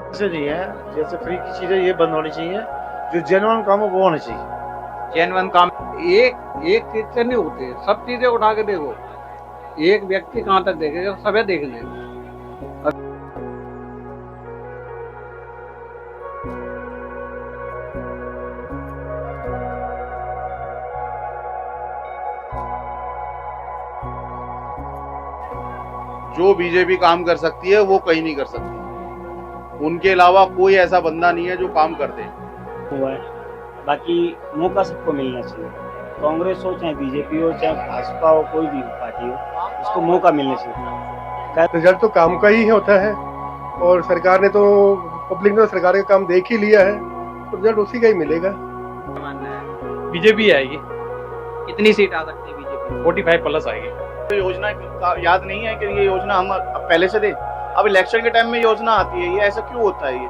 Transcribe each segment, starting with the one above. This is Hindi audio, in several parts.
ऐसे नहीं है, जैसे फ्री की चीजें ये बंद होनी चाहिए, जो जेन्युइन काम है वो होने चाहिए। जेन्युइन काम। एक एक चीज से नहीं होते, सब चीजें उठा के देखो। एक व्यक्ति कहाँ तक देखेगा, सबे देखने हैं। जो बीजेपी काम कर सकती है वो कहीं नहीं कर सकती। उनके अलावा कोई ऐसा बंदा नहीं है जो काम कर दे। हुआ है। बाकी मौका सबको मिलना चाहिए, कांग्रेस हो चाहे बीजेपी हो चाहे भाजपा हो, कोई भी पार्टी हो, उसको मौका मिलना चाहिए। रिजल्ट तो काम का ही होता है और सरकार ने तो पब्लिक ने सरकार का काम देख ही लिया है, तो रिजल्ट उसी का ही मिलेगा। मानना है बीजेपी आएगी, कितनी सीट आ सकती है बीजेपी? 45 प्लस आएगी। तो योजना याद नहीं है कि ये योजना हम अब पहले से दे। अब इलेक्शन के टाइम में योजना आती है, ये ऐसा क्यों होता है? ये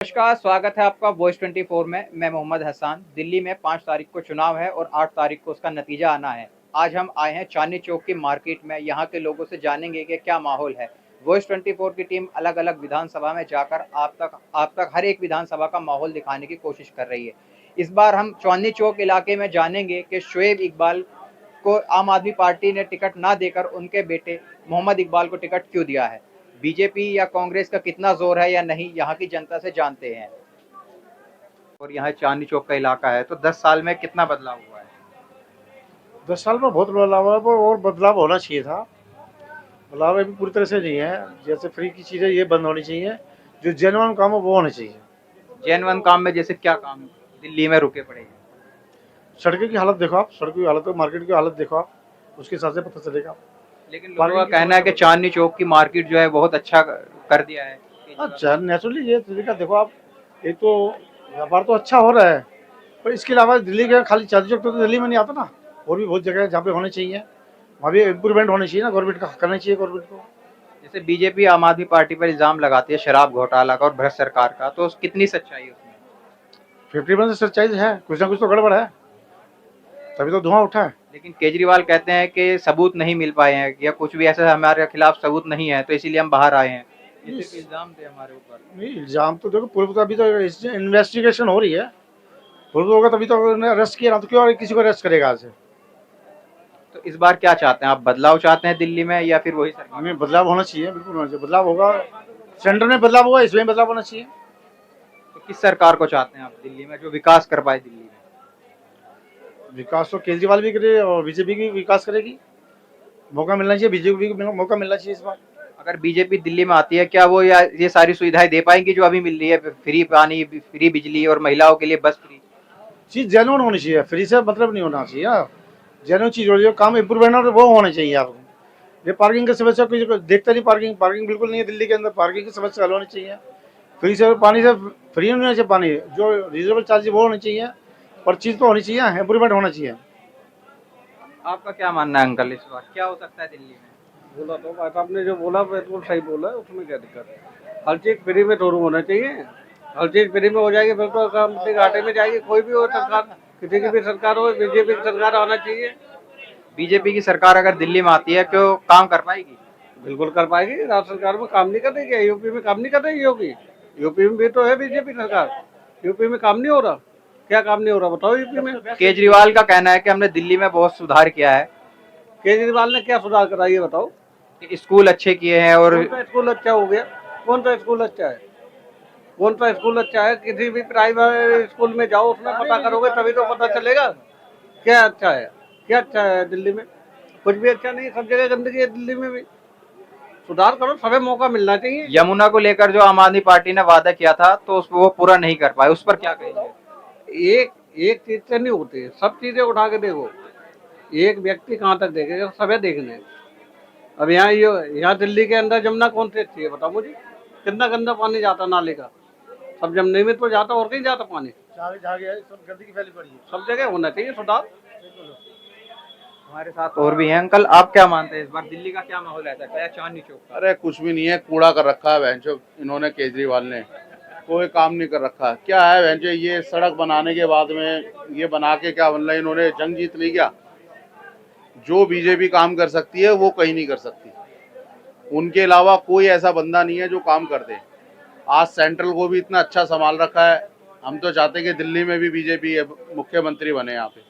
नमस्कार, स्वागत है आपका वॉइस 24 में। मैं मोहम्मद हसन। दिल्ली में 5 तारीख को चुनाव है और 8 तारीख को उसका नतीजा आना है। आज हम आए हैं चांदनी चौक की मार्केट में, यहाँ के लोगों से जानेंगे कि क्या माहौल है। वॉइस 24 की टीम अलग अलग विधानसभा में जाकर आप तक हर एक विधानसभा का माहौल दिखाने की कोशिश कर रही है। इस बार हम चांदनी चौक इलाके में जानेंगे कि शुएब इकबाल को आम आदमी पार्टी ने टिकट ना देकर उनके बेटे मोहम्मद इकबाल को टिकट क्यों दिया है। बीजेपी या कांग्रेस का कितना जोर है या नहीं, यहाँ की जनता से जानते हैं। और यहाँ चांदनी चौक का इलाका है, तो 10 साल में कितना बदलाव हुआ है? 10 साल में बहुत बदलाव हुआ है, पर और बदलाव होना चाहिए था। बदलाव अभी पूरी तरह से नहीं है, जैसे फ्री की चीजें ये बंद होनी चाहिए, जो जेन्युइन काम है वो होने चाहिए। जेन्युइन काम में जैसे क्या काम दिल्ली में रुके पड़े हैं? सड़कों की हालत देखो आप, सड़कों की हालत, मार्केट की हालत देखो आप, उसके हिसाब से पता चलेगा। लेकिन लोगों का कहना है कि चांदनी चौक की मार्केट जो है बहुत अच्छा कर दिया है। अच्छा, नेचुरली ये तरीका देखो आप, एक तो व्यापार तो अच्छा हो रहा है, पर इसके अलावा दिल्ली के खाली चांदनी चौक तो दिल्ली में नहीं आता ना, और भी बहुत जगह है जहाँ पे होने चाहिए। वहाँ भी इम्प्रूवमेंट होनी चाहिए ना, गवर्नमेंट का करना चाहिए गवर्नमेंट को। जैसे बीजेपी आम आदमी पार्टी पर इल्जाम लगाती है शराब घोटाला का और भ्रष्ट सरकार का, तो कितनी सच्चाई है उसमें? 50% सच्चाई है, कुछ ना कुछ तो गड़बड़ है, तभी तो धुआं उठा है। लेकिन केजरीवाल कहते हैं कि सबूत नहीं मिल पाए हैं या कुछ भी ऐसा हमारे खिलाफ सबूत नहीं है, तो इसीलिए हम बाहर आए हैं। ये सिर्फ इल्जाम थे हमारे ऊपर। नहीं, इल्जाम तो देखो पूर्व, तो अभी तो इन्वेस्टिगेशन हो रही है, पूर्व होगा तभी तो अरेस्ट किया ना, तो क्यों किसी को अरेस्ट करेगा आज से? तो इस बार क्या चाहते हैं आप, बदलाव चाहते हैं दिल्ली में या फिर वही सरकार? हमें बदलाव होना चाहिए, बिल्कुल होना चाहिए, बदलाव होगा। सेंटर में बदलाव होगा, इसमें बदलाव होना चाहिए। तो किस सरकार को चाहते हैं आप दिल्ली में जो विकास कर पाए दिल्ली में? विकास तो केजरीवाल भी करे और बीजेपी की विकास करेगी, मौका मिलना चाहिए, बीजेपी को मौका मिलना चाहिए इस बार। अगर बीजेपी दिल्ली में आती है, क्या वो ये सारी सुविधाएं दे पाएंगी जो अभी मिल रही है? फ्री पानी, फ्री बिजली और महिलाओं के लिए बस फ्री। चीज़ जेन्युइन होनी चाहिए, फ्री से मतलब नहीं होना चाहिए। जेन्युइन चीज़ हो, जो काम इम्प्रूवमेंट वो होने चाहिए आपको। ये पार्किंग की समस्या कोई देखता नहीं, पार्किंग बिल्कुल नहीं है दिल्ली के अंदर, पार्किंग की समस्या हल होनी चाहिए। फ्री से पानी से फ्री नहीं होना चाहिए, पानी जो रिजनेबल चार्ज वो होनी चाहिए, और चीज़ तो होनी चाहिए, इम्प्रूवमेंट होना चाहिए। आपका क्या मानना है अंकल, इस बार क्या हो सकता है दिल्ली में? बोला तो बात आपने जो बोला बिल्कुल सही बोला है, उसमें क्या दिक्कत है? हर चीज फ्री में थोड़ा होना चाहिए। हर चीज फ्री में हो जाएगी फिर तो काम घाटे में जाएगी। कोई भी हो सरकार, किसी की भी सरकार हो, बीजेपी की सरकार आना चाहिए। बीजेपी की सरकार अगर दिल्ली में आती है, क्यों काम कर पाएगी? बिल्कुल कर पाएगी। राज्य सरकार में काम नहीं कर रही क्या? यूपी में काम नहीं कर रही योगी? यूपी में भी तो है बीजेपी सरकार, यूपी में काम नहीं हो रहा? क्या काम नहीं हो रहा बताओ यूपी में? केजरीवाल का कहना है कि हमने दिल्ली में बहुत सुधार किया है। केजरीवाल ने क्या सुधार करा ये बताओ? स्कूल अच्छे किए हैं और कौन सा स्कूल अच्छा हो गया? कौन सा स्कूल अच्छा है? कौन सा स्कूल अच्छा है? किसी भी प्राइवेट स्कूल में जाओ, उसमें पता करोगे तभी तो पता चलेगा क्या अच्छा है। क्या अच्छा है दिल्ली में? कुछ भी अच्छा नहीं, सब जगह गंदगी है दिल्ली में भी। सुधार करो, सबे मौका मिलना चाहिए। यमुना को लेकर जो आम आदमी पार्टी ने वादा किया था तो वो पूरा नहीं कर पाए, उस पर क्या कहेंगे? एक एक चीज से नहीं होते, सब चीजें उठा के देखो। एक व्यक्ति कहाँ तक देखेगा, सबे देखने हैं। अब यहाँ दिल्ली के अंदर जमुना कौन सी अच्छी है बताओ मुझे? कितना गंदा पानी जाता नाले का, सब जमुने में तो जाता, और कहीं जाता पानी? सब गंदगी फैली पड़ी है। सब जगह होना चाहिए सुधार। हमारे साथ और भी हैं। अंकल, आप क्या मानते हैं इस बार दिल्ली का क्या माहौल रहता है चांदनी चौक का? अरे कुछ भी नहीं है, कूड़ा कर रखा है भैंचो इन्होंने, केजरीवाल ने। कोई काम नहीं कर रखा। क्या है बहन जी, ये सड़क बनाने के बाद में ये बना के क्या मतलब इन्होंने जंग जीत ली क्या? जो बीजेपी काम कर सकती है वो कहीं नहीं कर सकती। उनके अलावा कोई ऐसा बंदा नहीं है जो काम कर दे। आज सेंट्रल को भी इतना अच्छा संभाल रखा है। हम तो चाहते हैं कि दिल्ली में भी बीजेपी मुख्यमंत्री बने यहाँ पे।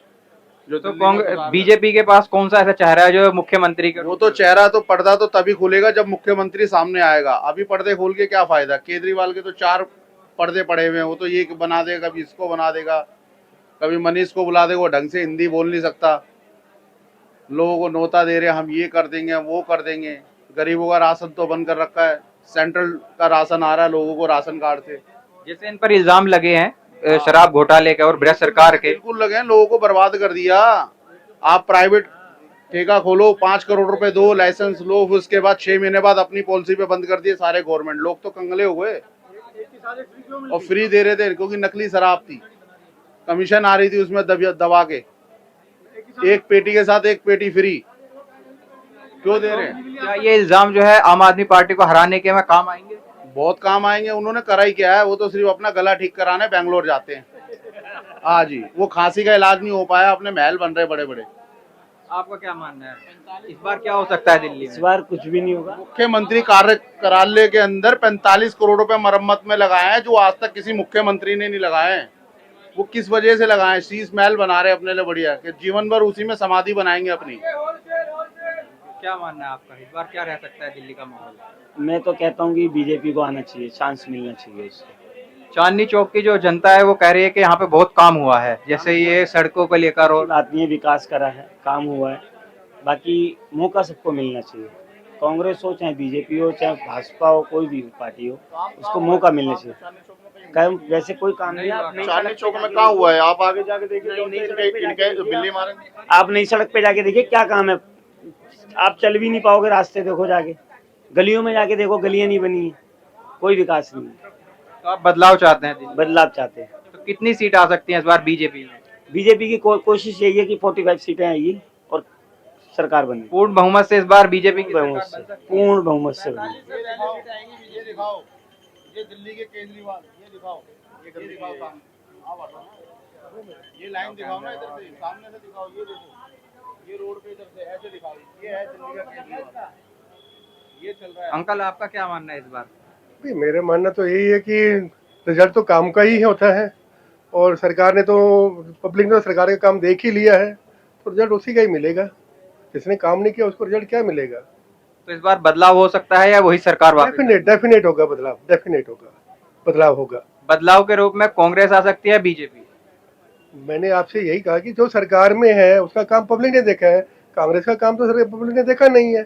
जो तो दिल्ली में तो बीजेपी के पास कौन सा ऐसा चेहरा है जो मुख्यमंत्री के वो तो चेहरा तो पर्दा तो तभी खुलेगा जब मुख्यमंत्री सामने आएगा। अभी पर्दे खोल के क्या फायदा? केजरीवाल के तो 4 पर्दे पड़े हुए हैं। वो तो ये बना देगा, कभी इसको बना देगा, कभी मनीष को बुला देगा, वो ढंग से हिंदी बोल नहीं सकता। लोगों को नोता दे रहे हैं, हम ये कर देंगे, हम वो कर देंगे। गरीबों का राशन तो बंद कर रखा है। सेंट्रल का राशन आ रहा है लोगों को राशन कार्ड से। जैसे इन पर इल्जाम लगे हैं शराब घोटाले के और ब्रिटिश सरकार के। बिल्कुल लगे हैं, लोगों को बर्बाद कर दिया। आप प्राइवेट ठेका खोलो, 5 करोड़ रुपए दो, लाइसेंस लो, फिर उसके बाद 6 महीने बाद अपनी पॉलिसी पे बंद कर दिए सारे गवर्नमेंट। लोग तो कंगले हो गए। और फ्री दे रहे थे क्योंकि नकली शराब थी, कमीशन आ रही थी उसमें दबा के। एक पेटी के साथ एक पेटी फ्री क्यों दे रहे हैं? क्या ये इल्जाम जो है आम आदमी पार्टी को हराने के में काम आएंगे? बहुत काम आएंगे। उन्होंने करा ही क्या है? वो तो सिर्फ अपना गला ठीक कराने बेंगलोर जाते हैं। हाँ जी, वो खांसी का इलाज नहीं हो पाया, अपने महल बन रहे बड़े बड़े। आपका क्या मानना है, इस बार क्या हो सकता है दिल्ली इस में? बार कुछ भी नहीं होगा। मुख्यमंत्री कार्यालय के अंदर 45 करोड़ रुपए मरम्मत में लगाए हैं, जो आज तक किसी मुख्यमंत्री ने नहीं लगाए हैं। वो किस वजह से लगाए? शीश महल बना रहे अपने लिए बढ़िया, कि जीवन भर उसी में समाधि बनाएंगे अपनी। क्या मानना है आपका, इस बार क्या रह सकता है दिल्ली का माहौल? मैं तो कहता हूँ कि बीजेपी को आना चाहिए, चांस मिलना चाहिए इसको। चांदनी चौक की जो जनता है वो कह रही है कि यहाँ पे बहुत काम हुआ है, जैसे ये सड़कों को लेकर और आदमी विकास करा है, काम हुआ है। बाकी मौका सबको मिलना चाहिए। कांग्रेस हो चाहे बीजेपी हो चाहे भाजपा हो, कोई भी पार्टी हो, उसको मौका मिलना चाहिए। वैसे कोई काम नहीं है। चांदनी चौक में कहाँ हुआ है? आप आगे जाके देखिए, इनके बिल्ली मारेंगे। आप नई सड़क पे जाके देखिए क्या काम है। आप चल भी नहीं पाओगे, रास्ते देखो जाके, गलियों में जाके देखो, गलियां नहीं बनी है, कोई विकास नहीं है। तो आप बदलाव चाहते हैं दिल्ली? बदलाव चाहते हैं। तो कितनी सीट आ सकती है इस बार बीजेपी में? बीजेपी की कोशिश यही है कि 45 सीटें आएगी और सरकार बने। पूर्ण बहुमत से इस बार बीजेपी की बहुमत सरकार से, बन सकती है? पूर्ण बहुमत से बने। ये दिखाओ, ये दिल्ली के केजरीवाल, ये दिखाओ, ये दिखाओ काम। आप हटो ना, ये लाइन दिखाओ ना, इधर से सामने से दिखाओ। ये देखो, ये रोड पे इधर से ऐसे दिखाओ। ये है दिल्ली का केजरीवाल, ये चल रहा है। अंकल आपका क्या मानना है इस बार? भाई मेरा मानना तो यही है कि रिजल्ट तो काम का ही होता है, और सरकार ने तो, पब्लिक ने तो सरकार का काम देख ही लिया है, तो रिजल्ट उसी का ही मिलेगा। जिसने काम नहीं किया उसको रिजल्ट क्या मिलेगा? तो इस बार बदलाव हो सकता है या वही सरकार वापस? डेफिनेट होगा बदलाव, डेफिनेट होगा बदलाव होगा। बदलाव के रूप में कांग्रेस आ सकती है, बीजेपी? मैंने आपसे यही कहा कि जो सरकार में है उसका काम पब्लिक ने देखा है, कांग्रेस का काम तो पब्लिक ने देखा नहीं है।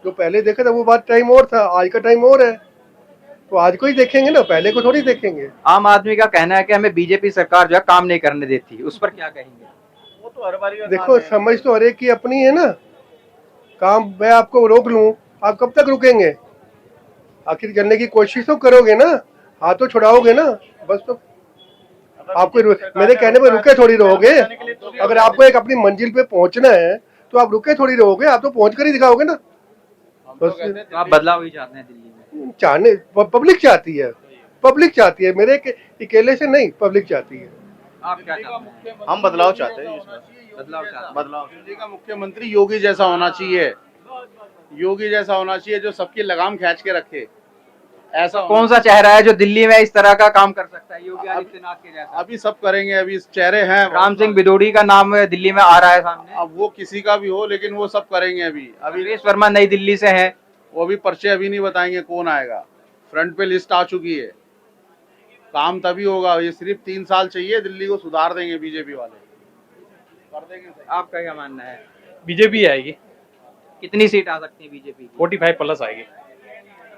जो पहले देखा था वो बात टाइम और था, आज का टाइम और है, तो आज को ही देखेंगे ना, पहले को थोड़ी देखेंगे। आम आदमी का कहना है कि हमें बीजेपी सरकार जो है काम नहीं करने देती, उस पर क्या कहेंगे? वो तो हर बारी का देखो काम है। समझ तो हर एक की अपनी है ना। काम मैं आपको रोक लूं, आप कब तक रुकेंगे? आखिर करने की कोशिश तो करोगे ना, हाथ तो छुड़ाओगे ना बस। तो आपको मेरे कहने पे रुके थोड़ी रहोगे। अगर आपको एक अपनी मंजिल पे पहुंचना है तो आप रुके थोड़ी रहोगे, आप तो पहुंच कर ही दिखाओगे ना। बस तो आप बदलाव ही चाहते हैं दिल्ली में? चाहने पब्लिक चाहती है, पब्लिक चाहती है, मेरे अकेले से नहीं, पब्लिक चाहती है। आप क्या चाहते हैं? हम बदलाव चाहते हैं। बदलाव चाहते हैं। बदलाव दिल्ली का मुख्यमंत्री योगी जैसा होना चाहिए। योगी जैसा होना चाहिए जो सबकी लगाम खींच के रखे। ऐसा कौन सा चेहरा है जो दिल्ली में इस तरह का काम कर सकता है योगी आदित्यनाथ के जैसा? अभी सब करेंगे, अभी चेहरे हैं। राम सिंह बिदोड़ी का नाम दिल्ली में आ रहा है सामने। अब वो किसी का भी हो, लेकिन वो सब करेंगे। अभी अखिलेश वर्मा नई दिल्ली से है, वो अभी पर्चे अभी नहीं बताएंगे कौन आएगा। फ्रंट पे लिस्ट आ चुकी है। काम तभी होगा। ये सिर्फ 3 साल चाहिए, दिल्ली को सुधार देंगे बीजेपी वाले, कर देंगे। आपका क्या मानना है? बीजेपी आएगी, कितनी सीट आ सकती है बीजेपी की? 45 प्लस आएगी।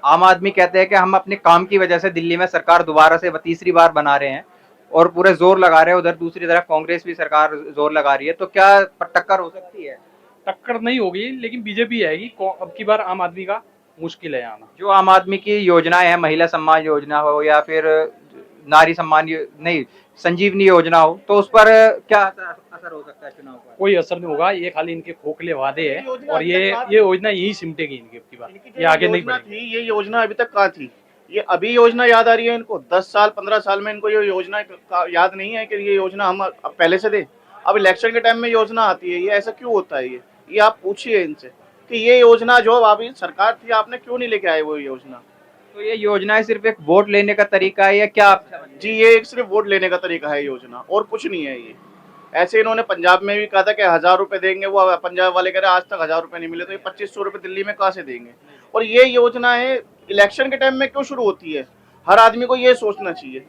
आम आदमी कहते हैं कि हम अपने काम की वजह से दिल्ली में सरकार दोबारा से तीसरी बार बना रहे हैं और पूरे जोर लगा रहे हैं। उधर दूसरी तरफ कांग्रेस भी सरकार जोर लगा रही है, तो क्या टक्कर हो सकती है? टक्कर नहीं होगी, लेकिन बीजेपी आएगी। अब की बार आम आदमी का मुश्किल है आना। जो आम आदमी की योजनाएं हैं, महिला सम्मान योजना हो या फिर नारी सम्मान नहीं संजीवनी योजना हो, तो उस पर क्या असर हो सकता है चुनाव पर? कोई असर नहीं होगा, ये खाली इनके खोखले वादे हैं और ये योजना यही सिमटेगी इनकी। अब की बार ये आगे नहीं बढ़ेगी। ये योजना अभी तक कहाँ थी? ये अभी योजना याद आ रही है इनको? 10 साल 15 साल में इनको ये योजना याद नहीं है कि ये योजना हम अब पहले से दे। अब इलेक्शन के टाइम में योजना आती है, ये ऐसा क्यों होता है? ये आप पूछिए इनसे कि ये योजना जो अभी सरकार थी, आपने क्यों नहीं लेके आए वो योजना? तो ये योजनाएं सिर्फ एक वोट लेने का तरीका है या क्या? जी, ये एक सिर्फ वोट लेने का तरीका है योजना, और कुछ नहीं है ये। ऐसे इन्होंने पंजाब में भी कहा था कि 1000 रुपए देंगे, वो पंजाब वाले कह रहे आज तक 1000 रुपए नहीं मिले, तो ये 2500 रुपए दिल्ली में कहाँ से देंगे? और ये योजना है इलेक्शन के टाइम में क्यों शुरू होती है? हर आदमी को ये सोचना चाहिए।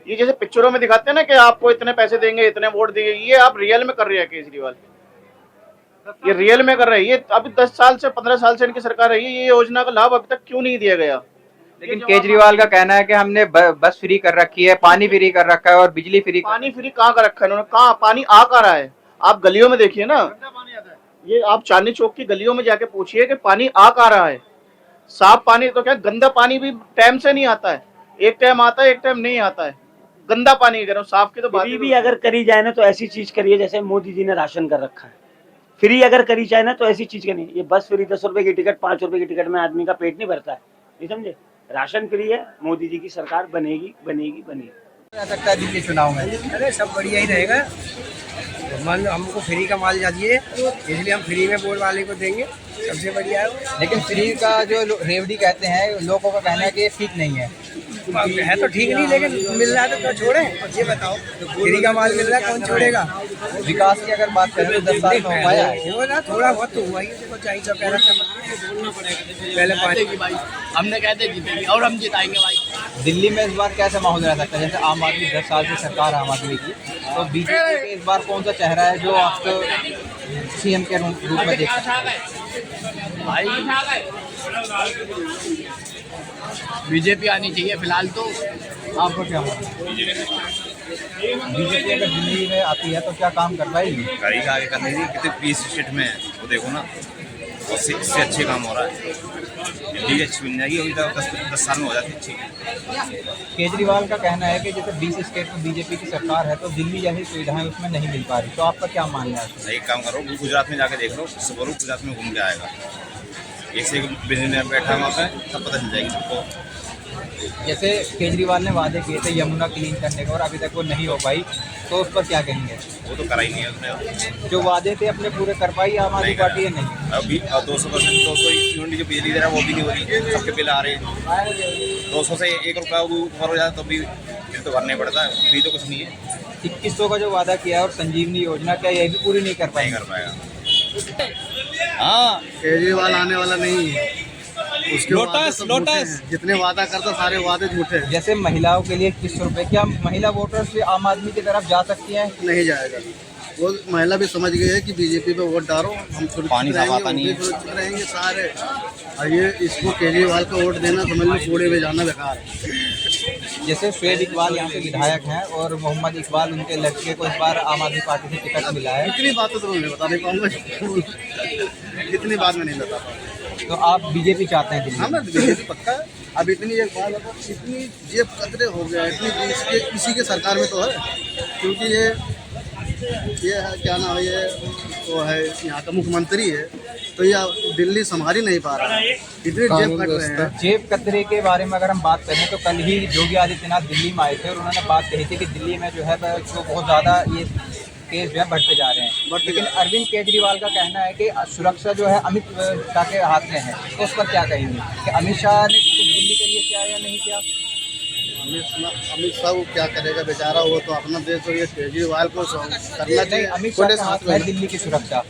ये जैसे पिक्चरों में दिखाते हैं ना कि आपको इतने पैसे देंगे, इतने वोट देंगे, ये आप रियल में कर रहे हैं केजरीवाल। ये रियल में कर रहे हैं। ये अभी 10 साल से 15 साल से इनकी सरकार है, ये योजना का लाभ अभी तक क्यों नहीं दिया गया? लेकिन केजरीवाल का कहना है कि हमने बस फ्री कर रखी है, पानी फ्री कर रखा है और बिजली फ्री। पानी फ्री कहाँ कर रखा है इन्होंने? कहाँ पानी आ कहाँ रहा है? आप गलियों में देखिए ना, ये आप चांदनी चौक की गलियों में जाके पूछिए कि पानी आ कहाँ रहा है। साफ पानी तो क्या, गंदा पानी भी टाइम से नहीं आता है। एक टाइम आता है, एक टाइम नहीं आता है। गंदा पानी कह रहा हूँ, साफ की तो बात फ्री भी अगर करी जाए ना तो ऐसी चीज करिए जैसे मोदी जी ने राशन कर रखा है। फ्री अगर करी जाए ना तो ऐसी चीज करनी। ये बस फ्री 10 रुपए की टिकट 5 रुपए की टिकट में आदमी का पेट नहीं भरता है, नहीं समझे? राशन फ्री है, मोदी जी की सरकार बनेगी बनेगी बनेगी। सकता है दिल्ली चुनाव में? अरे सब बढ़िया ही रहेगा। मान लो हमको फ्री का माल चाहिए, इसलिए हम फ्री में वोट वाले को देंगे, सबसे बढ़िया है। लेकिन फ्री का जो रेवड़ी कहते हैं, लोगों का कहना है कि ये ठीक नहीं है। है तो ठीक नहीं, लेकिन मिल रहा है तो क्यों छोड़े? ये बताओ, फ्री का माल मिल रहा है, कौन छोड़ेगा? विकास की अगर बात करें तो 10 साल में हो पाया है? हो ना, थोड़ा बहुत तो हुआ ही। देखो चाहिए तो कह रहा पहले पानी हमने कहते जीतेगी और हम जिताएंगे भाई। दिल्ली में इस बार कैसा माहौल रह सकता है? जैसे आम आदमी 10 साल से सरकार आम आदमी की, तो बीजेपी के इस बार कौन सा चेहरा है जो आपको सीएम के रूप में देख सकते हैं? बीजेपी आनी चाहिए फिलहाल तो। आपको क्या बीजेपी अगर दिल्ली में आती है तो क्या काम कर पाएगी? गाड़ी का आगे करने की कितने 20 स्टेट में है वो देखो ना, और इससे अच्छे काम हो रहा है। दिल्ली अच्छी मिल जाएगी, अभी तक 10 साल में हो जाती अच्छी। केजरीवाल का कहना है कि जैसे 20 स्टेट में बीजेपी की सरकार है तो दिल्ली जैसी सुविधाएं उसमें नहीं मिल पा रही, तो आपका क्या मानना है? एक काम करो, गुजरात में जाके देख लो, सब लोग गुजरात में घूम के आएगा। एक से एक बिजनेस बैठा है वहाँ पे, सब पता चल जाएगी सबको। जैसे केजरीवाल ने वादे किए थे यमुना क्लीन करने का और अभी तक वो नहीं हो पाई, तो उस पर क्या कहेंगे? वो तो करा ही नहीं है उसने। जो वादे थे अपने पूरे कर पाई आम आदमी पार्टी या नहीं? अभी 200% 200 यूनिट जो बिजली दे रहा है वो भी नहीं हो रही, सबके बिल आ रहे हैं। 200 से 1 रुपया ऊपर हो जाए तो भी बिल तो भरना ही पड़ता है, फ्री तो कुछ नहीं है। 2100 का जो वादा किया और संजीवनी योजना, क्या ये भी पूरी नहीं कर नहीं पाएंगे? कर पाएगा। हाँ, केजरीवाल आने वाला नहीं है। उसके लोटस जितने वादा करता सारे वादे झूठे हैं। जैसे महिलाओं के लिए 2100 रुपये, क्या महिला वोटर्स भी आम आदमी की तरफ जा सकती हैं? नहीं जाएगा। वो महिला भी समझ गई है कि बीजेपी पे वोट डालो, हम पानी साफ आता नहीं है। सुरक्षित रहेंगे सारे। और ये इसको केजरीवाल को वोट देना समझ लो कूड़े में जाना बेकार है। जैसे श्वेत इकबाल यहाँ के विधायक हैं और मोहम्मद इकबाल उनके लड़के को इस बार आम आदमी पार्टी से टिकट मिला है। इतनी बातें तो मैं बता नहीं पाऊंगा, इतनी बात मैं नहीं बता पाऊंगा। तो आप बीजेपी चाहते हैं दिल्ली? हाँ, मैं बीजेपी पक्का है। अब इतनी एक बात है, इतनी जेब कतरे हो गया, इतनी इसी के सरकार में तो है, क्योंकि ये है क्या नाम है, ये वो है यहाँ का मुख्यमंत्री है, तो ये दिल्ली संभाल ही नहीं पा रहा है, इतने जेब कट रहे हैं। जेब कतरे के बारे में अगर हम बात करें तो कल ही योगी आदित्यनाथ दिल्ली में आए थे और उन्होंने बात कही थी कि दिल्ली में जो है तो बहुत ज़्यादा ये केस जो है बढ़ते जा रहे हैं। लेकिन अरविंद केजरीवाल का कहना है कि सुरक्षा जो है अमित शाह के हाथ में है, तो उस पर क्या कहेंगे कि अमित शाह ने कुछ दिल्ली के लिए किया या नहीं किया? अमित शाह वो क्या करेगा बेचारा, वो तो अपना देश हो, ये केजरीवाल को करना चाहिए। अमित शाह के हाथ में है दिल्ली की सुरक्षा,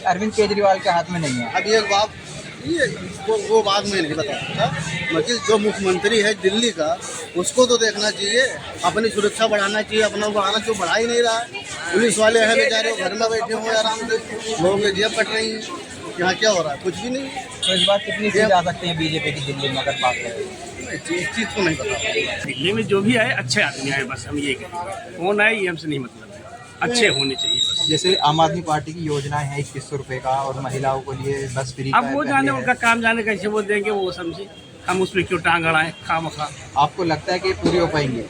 अरविंद केजरीवाल के हाथ में नहीं है। अब ये बात वो बात मैं नहीं बता सकता, मतलब जो मुख्यमंत्री है दिल्ली का उसको तो देखना चाहिए, अपनी सुरक्षा बढ़ाना चाहिए। अपना बढ़ाना जो बढ़ा ही नहीं रहा है। पुलिस वाले हैं बेचारे घर में बैठे हुए आराम से, लोगों की जेब कट रही है। यहाँ क्या हो रहा है? कुछ भी नहीं। तो इस बार कितनी सीट आ सकती है बीजेपी की दिल्ली में अगर बात करें? इस चीज़ को नहीं पता। दिल्ली में जो भी आए अच्छे आदमी आए, बस हम ये कहें। कौन आए ये हमसे नहीं मतलब है, अच्छे होने चाहिए बस। जैसे आम आदमी पार्टी की योजनाएं हैं 2100 रुपये का और महिलाओं के लिए बस फ्री। अब वो जाने उनका काम जाने कैसे वो देंगे वो समझे, हम उसमें क्यों टांग अड़ाएं खामखा। आपको लगता है कि पूरी हो पाएंगे?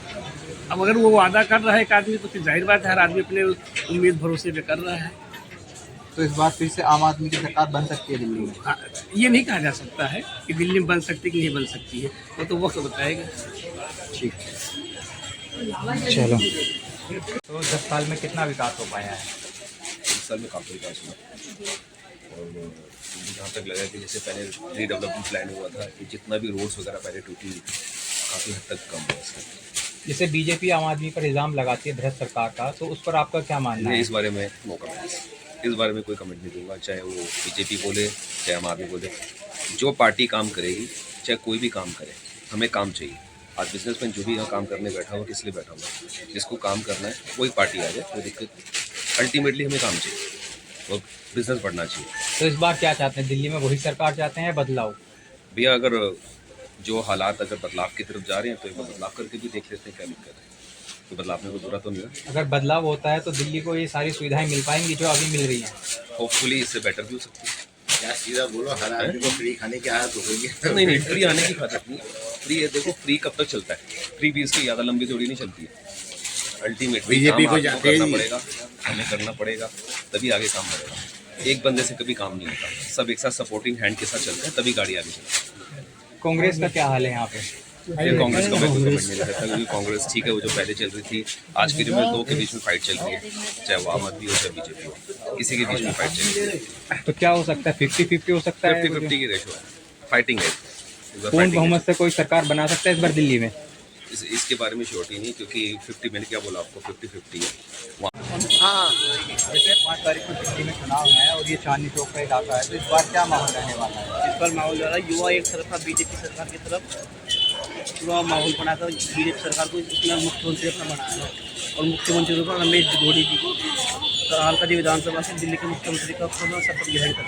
अब अगर वो वादा कर रहा है एक आदमी तो फिर जाहिर बात है हर आदमी अपने उम्मीद भरोसे पे कर रहा है। तो इस बार फिर से आम आदमी की सरकार बन सकती है दिल्ली में? हाँ, ये नहीं कहा जा सकता है कि दिल्ली में बन सकती कि नहीं बन सकती है, वो तो वक्त बताएगा। ठीक, चलो। तो 10 साल में कितना विकास हो पाया है? इस साल में काफ़ी विकास हुआ और मुझे जहाँ तक लगा कि जैसे पहले रीडेवलपमेंट प्लान हुआ था कि जितना भी रोड्स वगैरह पहले टूटी काफ़ी हद तक कम हुआ इसका। जैसे बीजेपी आम आदमी पर इल्ज़ाम लगाती है भ्रष्ट सरकार का, तो उस पर आपका क्या मानना मैं है? इस बारे में नो कमेंट्स, इस बारे में कोई कमेंट नहीं दूंगा, चाहे वो बीजेपी बोले चाहे आम आदमी बोले। जो पार्टी काम करेगी, चाहे कोई भी काम करे, हमें काम चाहिए। आज बिजनेसमैन जो भी यहाँ काम करने बैठा हुआ, किस लिए बैठा हुआ, जिसको काम करना है कोई पार्टी आ जाए, कोई दिक्कत नहीं। अल्टीमेटली हमें काम चाहिए और बिजनेस बढ़ना चाहिए। तो इस बार क्या चाहते हैं, दिल्ली में वही सरकार चाहते हैं या बदलाव? भैया अगर जो हालात अगर बदलाव की तरफ जा रहे हैं तो एक बार बदलाव करके भी देख लेते हैं क्या दिक्कत है। तो बदलाव में कोई बुरा तो नहीं है। अगर बदलाव होता है तो दिल्ली को ये सारी सुविधाएं मिल पाएंगी जो अभी मिल रही हैं? होपफुली इससे बेटर भी हो सकती है। क्या सीधा बोलो, हर आदमी को फ्री खाने की आदत हो गई है। नहीं फ्री आने की बात नहीं, फ्री है। देखो फ्री कब तक चलता है, फ्री भी इसकी ज़्यादा लंबी जोड़ी नहीं चलती है। अल्टीमेटली बीजेपी को जाते करना ही पड़ेगा, हमें करना पड़ेगा, तभी आगे काम बढ़ेगा। एक बंदे से कभी काम नहीं होता, सब एक साथ सपोर्टिंग हैंड के साथ चलते हैं, तभी गाड़ी आगे चलती है। कांग्रेस का क्या हाल है यहाँ पे? फिर कांग्रेस का मैं कोई कमेंट नहीं कर सकता, क्योंकि कांग्रेस ठीक है, वो जो पहले चल रही थी, आज की डेट दो के बीच में फाइट चल रही है, चाहे वो आम आदमी हो चाहे बीजेपी हो, किसी के बीच में फाइट चल रही है। तो क्या हो सकता है, 50-50 हो सकता है? 50-50 की रेशो है, फाइटिंग है। पूर्ण बहुमत से कोई सरकार बना सकता है इस बार दिल्ली में? इसके बारे में श्योरिटी नहीं, क्योंकि 50 मैंने क्या बोला आपको, 50-50 है। हाँ, जैसे 5 तारीख को दिल्ली में चुनाव है और ये चांदनी चौक का इलाका है, तो इस बार क्या माहौल रहने वाला है? इस बार माहौल ज़्यादा युवा एक तरफा बीजेपी सरकार की तरफ पूरा माहौल बनाकर बीजेपी सरकार को इसमें मुख्यमंत्री अपना बनाया है और मुख्यमंत्री रूप में रमेश जिगोड़ी जी को हाल का विधानसभा से दिल्ली के मुख्यमंत्री का शपथ ग्रहण कर